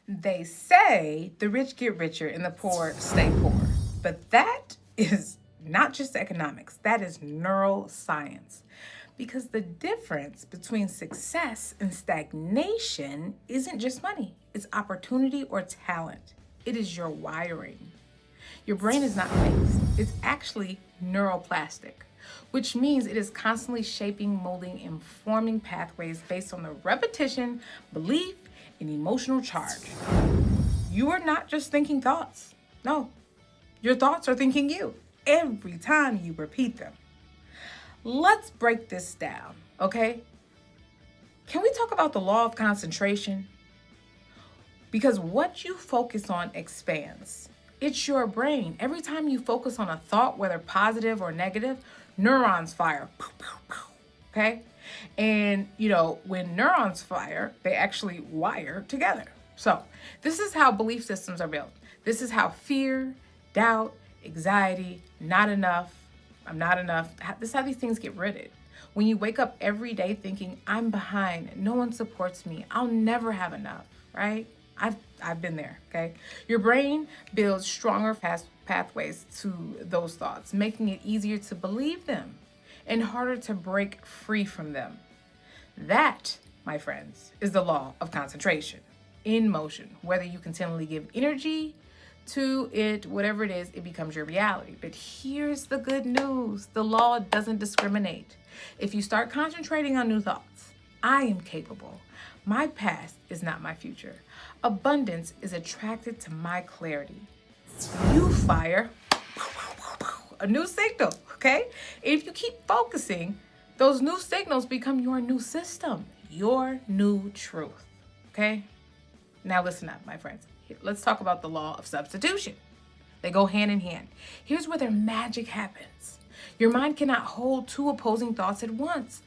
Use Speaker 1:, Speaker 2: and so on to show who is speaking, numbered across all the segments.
Speaker 1: They say the rich get richer and the poor stay poor. But that is not just economics, that is neuroscience. Because the difference between success and stagnation isn't just money, it's opportunity or talent. It is your wiring. Your brain is not fixed, it's actually neuroplastic, which means it is constantly shaping, molding, and forming pathways based on the repetition, belief, and emotional charge. You are not just thinking thoughts. No, your thoughts are thinking you every time you repeat them. Let's break this down, okay? Can we talk about the law of concentration? Because what you focus on expands. It's your brain. Every time you focus on a thought, whether positive or negative, neurons fire. Okay? And, when neurons fire, they actually wire together. So, this is how belief systems are built. This is how fear, doubt, anxiety, not enough, I'm not enough, this is how these things get rooted. When you wake up every day thinking, I'm behind, no one supports me, I'll never have enough, right? I've been there, okay? Your brain builds stronger pathways to those thoughts, making it easier to believe them and harder to break free from them. That, my friends, is the law of concentration in motion. Whether you continually give energy to it, whatever it is, it becomes your reality. But here's the good news. The law doesn't discriminate. If you start concentrating on new thoughts, I am capable. My past is not my future. Abundance is attracted to my clarity. You fire a new signal, okay? If you keep focusing, those new signals become your new system, your new truth, okay? Now listen up, my friends. Let's talk about the law of substitution. They go hand in hand. Here's where their magic happens. Your mind cannot hold two opposing thoughts at once.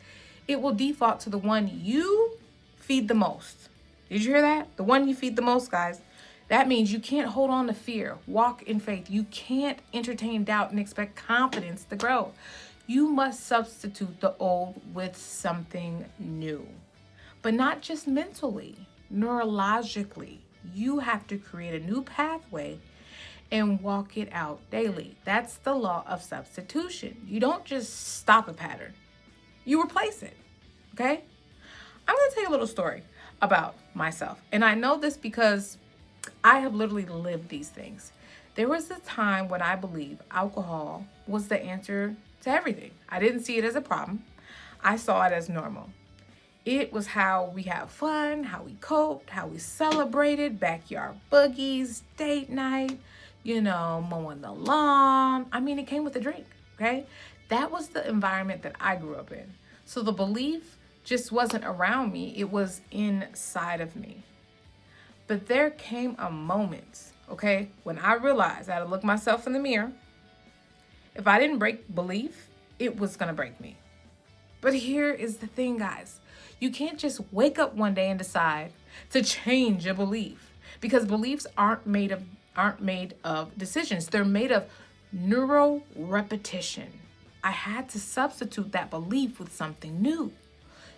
Speaker 1: It will default to the one you feed the most. Did you hear that? The one you feed the most, guys. That means you can't hold on to fear, walk in faith. You can't entertain doubt and expect confidence to grow. You must substitute the old with something new. But not just mentally, neurologically. You have to create a new pathway and walk it out daily. That's the law of substitution. You don't just stop a pattern, you replace it, okay? I'm gonna tell you a little story about myself. And I know this because I have literally lived these things. There was a time when I believed alcohol was the answer to everything. I didn't see it as a problem. I saw it as normal. It was how we had fun, how we coped, how we celebrated, backyard boogies, date night, mowing the lawn. I mean, it came with a drink, okay? That was the environment that I grew up in. So the belief just wasn't around me, it was inside of me. But there came a moment, okay, when I realized I had to look myself in the mirror. If I didn't break belief, it was gonna break me. But here is the thing, guys. You can't just wake up one day and decide to change a belief, because beliefs aren't made of decisions. They're made of neuro repetition. I had to substitute that belief with something new.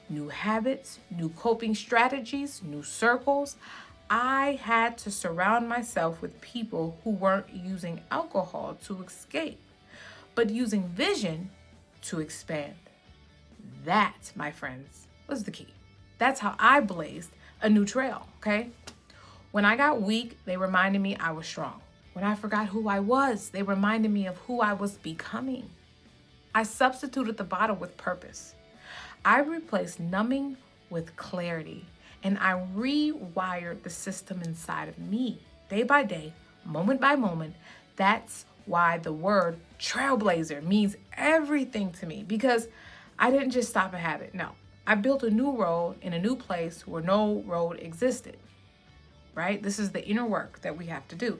Speaker 1: New habits, new coping strategies, new circles. I had to surround myself with people who weren't using alcohol to escape, but using vision to expand. That, my friends, was the key. That's how I blazed a new trail, okay? When I got weak, they reminded me I was strong. When I forgot who I was, they reminded me of who I was becoming. I substituted the bottle with purpose. I replaced numbing with clarity, and I rewired the system inside of me, day by day, moment by moment. That's why the word trailblazer means everything to me, because I didn't just stop a habit. No, I built a new road in a new place where no road existed, right? This is the inner work that we have to do.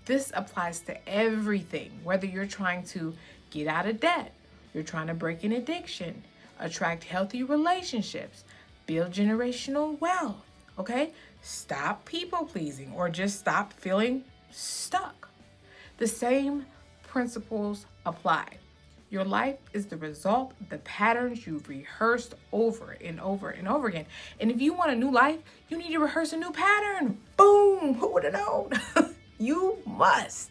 Speaker 1: This applies to everything, whether you're trying to get out of debt, you're trying to break an addiction, attract healthy relationships, build generational wealth, okay? Stop people pleasing or just stop feeling stuck. The same principles apply. Your life is the result of the patterns you've rehearsed over and over and over again. And if you want a new life, you need to rehearse a new pattern. Boom! would have known? You must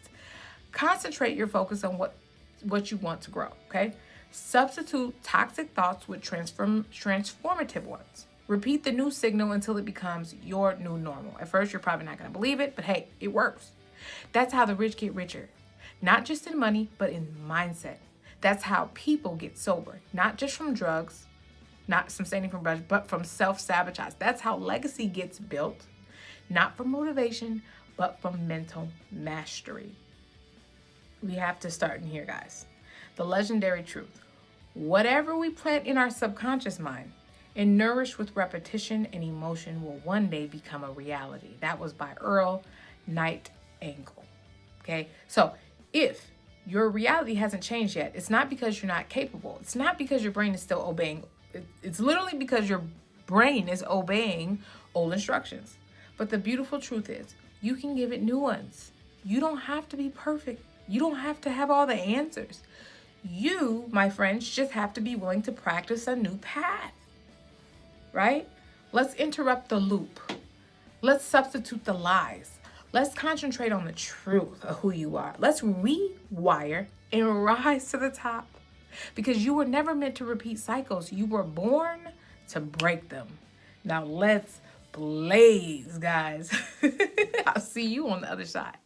Speaker 1: concentrate your focus on what you want to grow, okay? Substitute toxic thoughts with transformative ones. Repeat the new signal until it becomes your new normal. At first, you're probably not going to believe it, but hey, it works. That's how the rich get richer. Not just in money, but in mindset. That's how people get sober. Not just from drugs, not from staying from drugs, but from self-sabotage. That's how legacy gets built. Not from motivation, but from mental mastery. We have to start in here, guys. The legendary truth. Whatever we plant in our subconscious mind and nourish with repetition and emotion will one day become a reality. That was by Earl Nightingale. Okay? So if your reality hasn't changed yet, it's not because you're not capable. It's not because your brain is still obeying. It's literally because your brain is obeying old instructions. But the beautiful truth is, you can give it new ones. You don't have to be perfect. You don't have to have all the answers. You, my friends, just have to be willing to practice a new path, right? Let's interrupt the loop. Let's substitute the lies. Let's concentrate on the truth of who you are. Let's rewire and rise to the top, because you were never meant to repeat cycles. You were born to break them. Now let's blaze, guys. I'll see you on the other side.